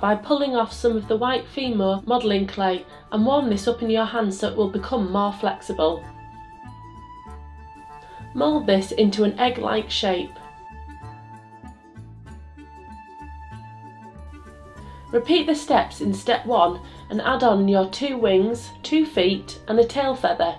by pulling off some of the white FIMO modelling clay and warm this up in your hands so it will become more flexible. Mould this into an egg-like shape. Repeat the steps in step 1 and add on your 2 wings, 2 feet and a tail feather.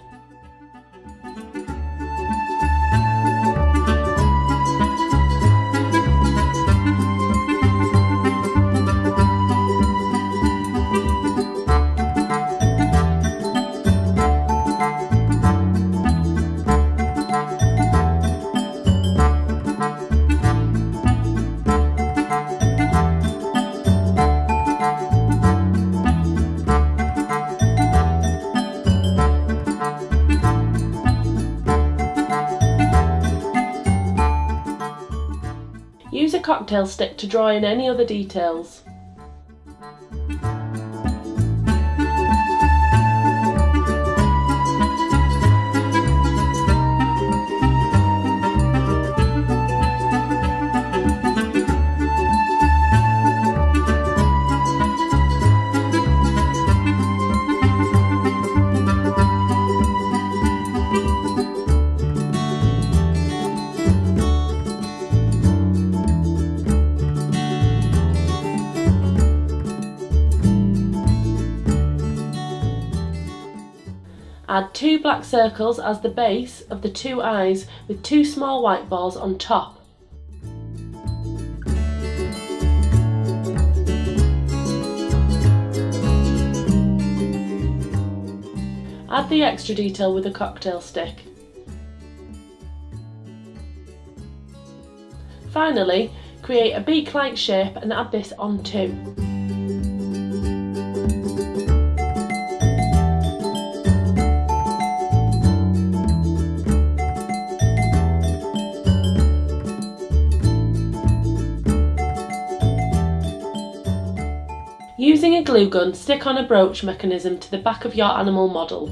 Use a cocktail stick to draw in any other details. Add 2 black circles as the base of the 2 eyes with 2 small white balls on top. Add the extra detail with a cocktail stick. Finally, create a beak-like shape and add this on too. Using a glue gun, stick on a brooch mechanism to the back of your animal model.